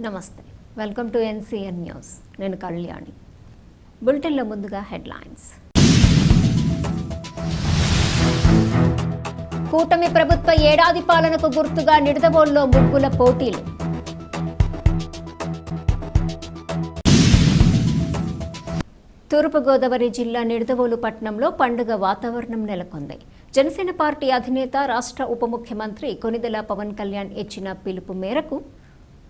నమస్తే, welcome to NCN news. నేను కళ్యాణి. బులెటిన్లో ముందుగా హెడ్లైన్స్. కూటమి ప్రభుత్వ ఏడాది పాలనకు గుర్తుగా నిడదవోలులో ముగ్గుల పోటీలు. తూర్పుగోదావరి జిల్లా నిడదవోలు పట్టణంలో పండుగ వాతావరణం నెలకొంది. జనసేన పార్టీ అధినేత రాష్ట్ర ఉప ముఖ్యమంత్రి కొనిదెల పవన్ కళ్యాణ్ ఇచ్చిన పిలుపు మేరకు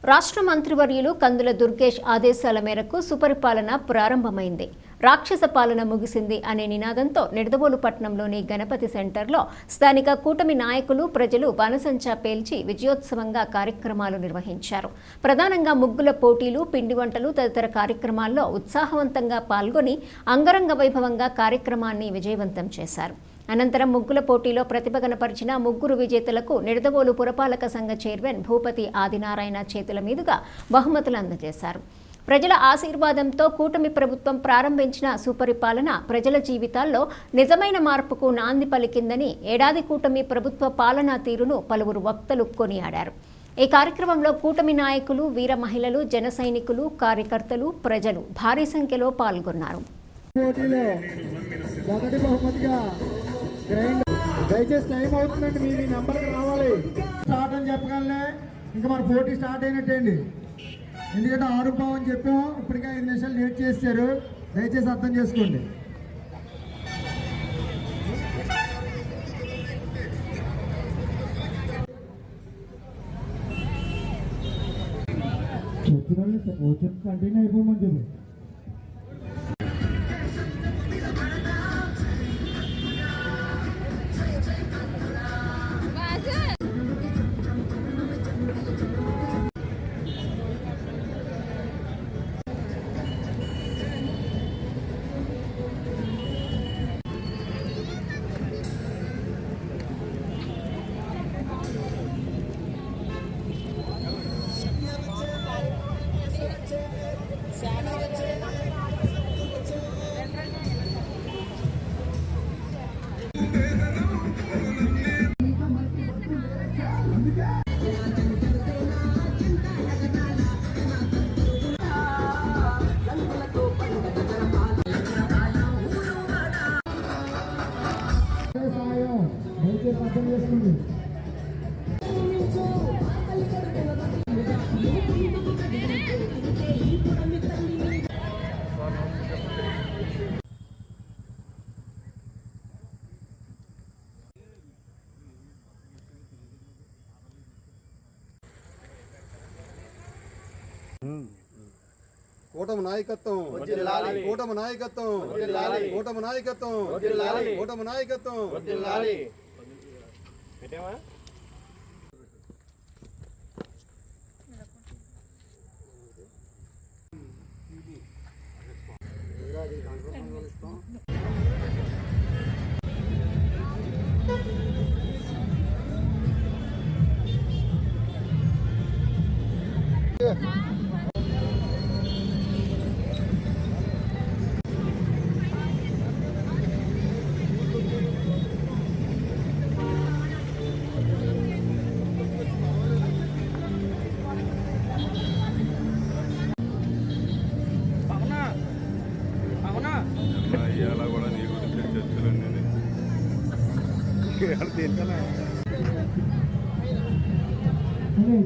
రాష్ట్ర మంత్రివర్యులు కందుల దుర్గేష్ ఆదేశాల మేరకు సుపరిపాలన ప్రారంభమైంది. రాక్షస పాలన ముగిసింది అనే నినాదంతో నిడదవోలు పట్టణంలోని గణపతి సెంటర్లో స్థానిక కూటమి నాయకులు, ప్రజలు బాణసంచా పేల్చి విజయోత్సవంగా కార్యక్రమాలు నిర్వహించారు. ప్రధానంగా ముగ్గుల పోటీలు, పిండి వంటలు తదితర కార్యక్రమాల్లో ఉత్సాహవంతంగా పాల్గొని అంగరంగ వైభవంగా కార్యక్రమాన్ని విజయవంతం చేశారు. అనంతరం ముగ్గుల పోటీలో ప్రతిభ కనపరిచిన ముగ్గురు విజేతలకు నిడదవోలు పురపాలక సంఘ చైర్మన్ భూపతి ఆదినారాయణ చేతుల మీదుగా బహుమతులు అందజేశారు. ప్రజల ఆశీర్వాదంతో కూటమి ప్రభుత్వం ప్రారంభించిన సుపరిపాలన ప్రజల జీవితాల్లో నిజమైన మార్పుకు నాంది పలికిందని ఏడాది కూటమి ప్రభుత్వ పాలనా తీరును పలువురు వక్తలు కొనియాడారు. ఈ కార్యక్రమంలో కూటమి నాయకులు, వీర మహిళలు, జన సైనికులు, కార్యకర్తలు, ప్రజలు భారీ సంఖ్యలో పాల్గొన్నారు. దయచేసి టైం అవుతుందండి, మీ నెంబర్కి రావాలి. స్టార్ట్ అని చెప్పగలనే ఇంకా మన పోటీ స్టార్ట్ అయినట్టండి. ఎందుకంటే 6 అని చెప్పాము, ఇప్పటికే 5 నిమిషాలు లేట్ చేశారు. దయచేసి అర్థం చేసుకోండి. వచ్చిన కంటిన్యూ అయిపోమని చెప్పి అర్థం చేసుకోండి. కూటమి నాయకత్వం, కూటమి నాయకత్వం, కూటమి నాయకత్వం, కూటమి నాయకత్వం.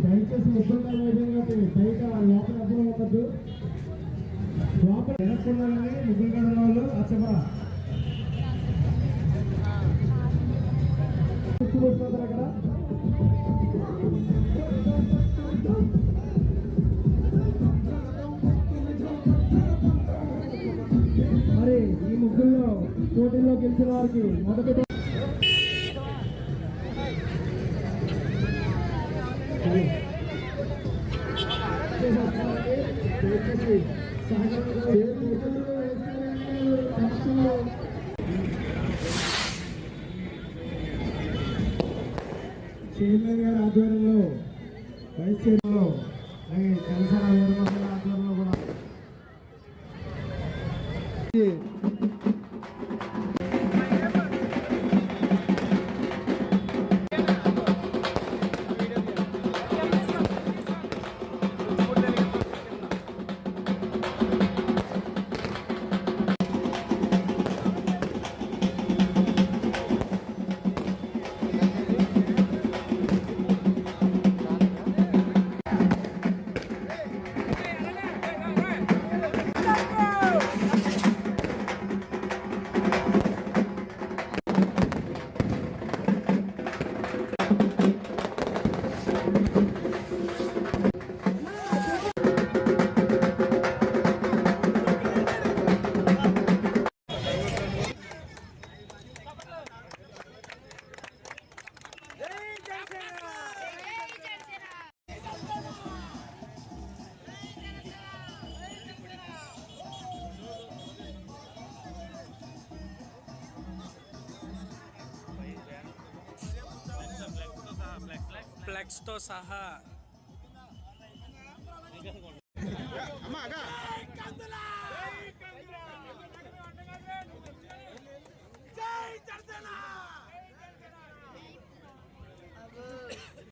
దయచేసి ముగ్గురుగా బయట లోపల అర్థం ఉండద్దు. లోపల వెనక్కున్నారని ముగ్గురు గడ వాళ్ళు అచ్చమా అక్కడ మరి ఈ ముగ్గురులో పోటీల్లో గెలిచిన వారికి మొదటి చైర్మన్ గారి ఆధ్వర్యంలో, వైస్ చైర్మన్లో, జనసేన వీరమహిళ ఆధ్వర్యంలో కూడా ఫ్లెక్స్తో సహా